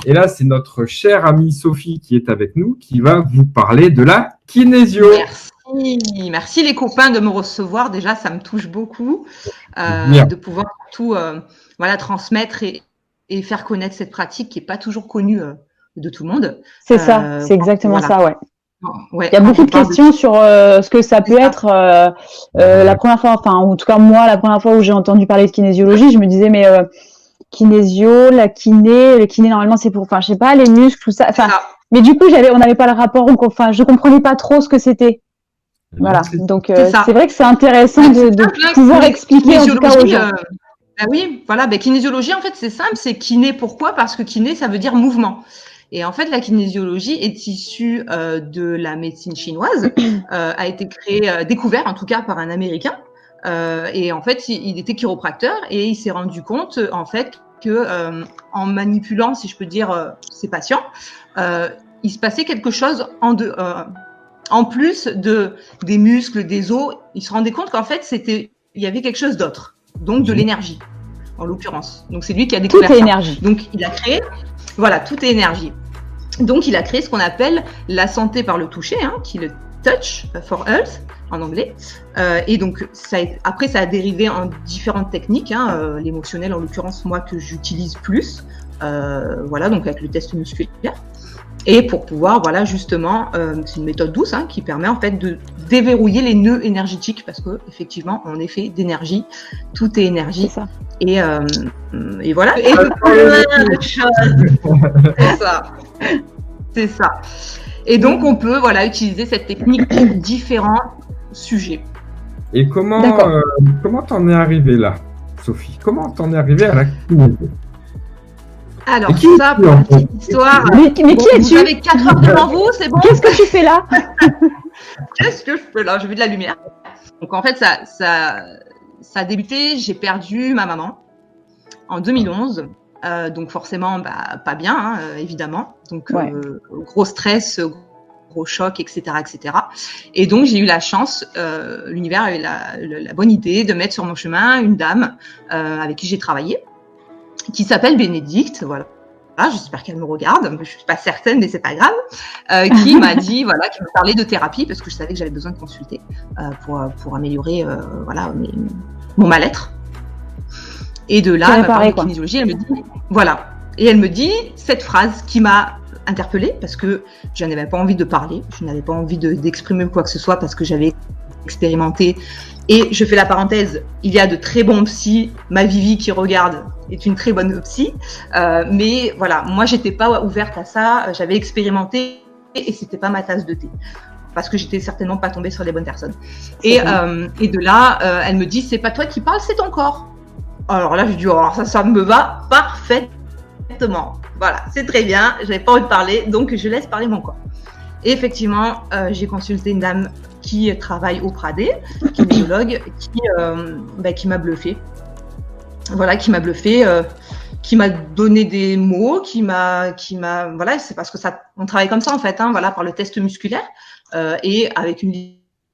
Et là, c'est notre chère amie Sophie qui est avec nous, qui va vous parler de la kinésio. Merci les copains de me recevoir. Déjà, ça me touche beaucoup de pouvoir tout transmettre et faire connaître cette pratique qui n'est pas toujours connue de tout le monde. C'est ça, c'est exactement ça, ouais. Il y a beaucoup de questions sur ce que ça peut être. La première fois, enfin, en tout cas moi, la première fois où j'ai entendu parler de kinésiologie, je me disais mais kinésio, le kiné normalement c'est pour, enfin, je sais pas, les muscles, tout ça. Enfin, mais du coup on n'avait pas le rapport, donc enfin, je comprenais pas trop ce que c'était. Voilà, donc c'est vrai que c'est intéressant de pouvoir expliquer en tout cas aux gens. Oui, voilà, kinésiologie en fait c'est simple, c'est kiné. Pourquoi? Parce que kiné ça veut dire mouvement. Et en fait, la kinésiologie est issue de la médecine chinoise, a été découvert en tout cas par un Américain. Et en fait, il était chiropracteur et il s'est rendu compte en fait que en manipulant, si je peux dire, ses patients, il se passait quelque chose en plus des muscles, des os. Il se rendait compte qu'en fait, il y avait quelque chose d'autre, donc de l'énergie, en l'occurrence. Donc c'est lui qui a découvert ça. Tout est énergie. Donc il a créé. Voilà, tout est énergie. Donc, il a créé ce qu'on appelle la santé par le toucher, qui est le touch for health en anglais. Et donc, après, ça a dérivé en différentes techniques. L'émotionnel, en l'occurrence, moi, que j'utilise plus. Donc avec le test musculaire. Et pour pouvoir, justement, c'est une méthode douce qui permet en fait de déverrouiller les nœuds énergétiques parce que effectivement, on est fait d'énergie, tout est énergie. C'est ça. Et voilà. Et c'est ça. Et donc, on peut utiliser cette technique pour différents sujets. Et comment t'en es arrivée là, Sophie? Comment t'en es arrivée à la kinésiologie? Alors, ça, pour la petite histoire. Mais qui es-tu? Vous avez 4 heures devant vous, c'est bon? Qu'est-ce que tu fais là? Qu'est-ce que je fais là? J'ai vu de la lumière. Donc, en fait, ça a débuté. J'ai perdu ma maman en 2011. Donc, forcément, pas bien, évidemment. Donc, gros stress, gros choc, etc., etc. Et donc, j'ai eu la chance, l'univers a eu la bonne idée de mettre sur mon chemin une dame avec qui j'ai travaillé, qui s'appelle Bénédicte, voilà. J'espère qu'elle me regarde, je suis pas certaine, mais c'est pas grave. Qui m'a dit, qui m'a parlé de thérapie parce que je savais que j'avais besoin de consulter pour améliorer, mon mal-être. Et de là, elle m'a parlé de kinésiologie. Elle me dit, et elle me dit cette phrase qui m'a interpellée parce que je n'avais pas envie de parler, je n'avais pas envie d'exprimer quoi que ce soit parce que j'avais expérimenté. Et je fais la parenthèse, il y a de très bons psys, ma Vivi qui regarde est une très bonne psy, mais voilà, moi j'étais pas ouverte à ça, j'avais expérimenté et c'était pas ma tasse de thé parce que j'étais certainement pas tombée sur les bonnes personnes. Et de là, elle me dit, c'est pas toi qui parles, c'est ton corps. Alors là, je dis, ça me va parfaitement. Voilà, c'est très bien, j'avais pas envie de parler, donc je laisse parler mon corps. Et effectivement, j'ai consulté une dame qui travaille au Pradé, kinésiologue, qui m'a bluffé. Voilà, qui m'a bluffé, qui m'a donné des mots, c'est parce que on travaille comme ça en fait, par le test musculaire et avec une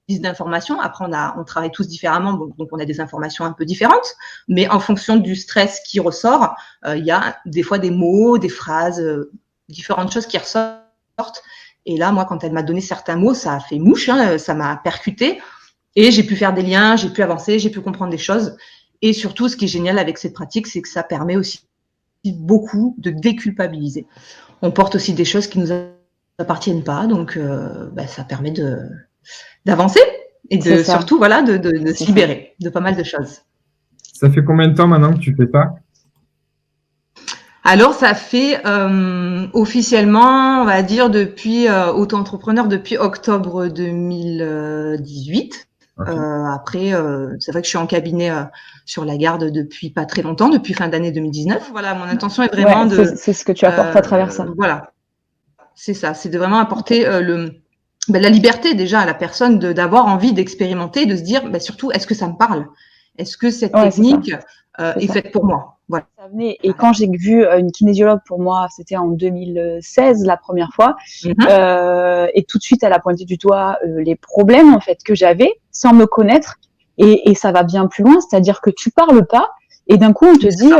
liste d'informations. Après, on travaille tous différemment, donc on a des informations un peu différentes, mais en fonction du stress qui ressort, il y a des fois des mots, des phrases, différentes choses qui ressortent. Et là, moi, quand elle m'a donné certains mots, ça a fait mouche, ça m'a percuté. Et j'ai pu faire des liens, j'ai pu avancer, j'ai pu comprendre des choses. Et surtout, ce qui est génial avec cette pratique, c'est que ça permet aussi beaucoup de déculpabiliser. On porte aussi des choses qui nous appartiennent pas, donc ça permet d'avancer et surtout de se libérer de pas mal de choses. Ça fait combien de temps maintenant que tu fais ça? Alors, ça fait officiellement, on va dire, depuis auto-entrepreneur depuis octobre 2018. Okay. Après, c'est vrai que je suis en cabinet sur la Garde depuis pas très longtemps, depuis fin d'année 2019. Voilà, mon intention est vraiment c'est ce que tu apportes à travers ça. Voilà, c'est ça, c'est de vraiment apporter la liberté déjà à la personne d'avoir envie d'expérimenter, de se dire surtout, est-ce que ça me parle? Est-ce que cette technique est faite pour moi? Voilà. Et quand j'ai vu une kinésiologue, pour moi, c'était en 2016 la première fois, et tout de suite elle a pointé du doigt les problèmes en fait que j'avais sans me connaître, et ça va bien plus loin, c'est-à-dire que tu parles pas et d'un coup on te dit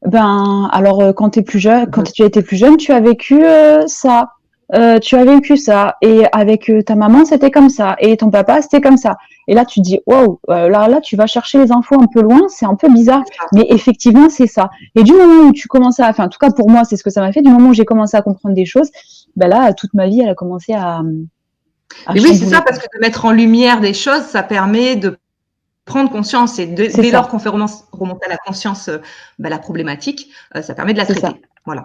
Alors quand tu es plus jeune, quand tu étais plus jeune, tu as vécu ça. Tu as vécu ça, et avec ta maman c'était comme ça, et ton papa c'était comme ça. Et là tu dis waouh, là tu vas chercher les infos un peu loin, c'est un peu bizarre, mais effectivement c'est ça. Et du moment où tu commences à, enfin en tout cas pour moi c'est ce que ça m'a fait, du moment où j'ai commencé à comprendre des choses, là toute ma vie elle a commencé à et oui, c'est ça, parce que de mettre en lumière des choses, ça permet de prendre conscience, et dès lors qu'on fait remonter à la conscience la problématique, ça permet de la traiter. Voilà.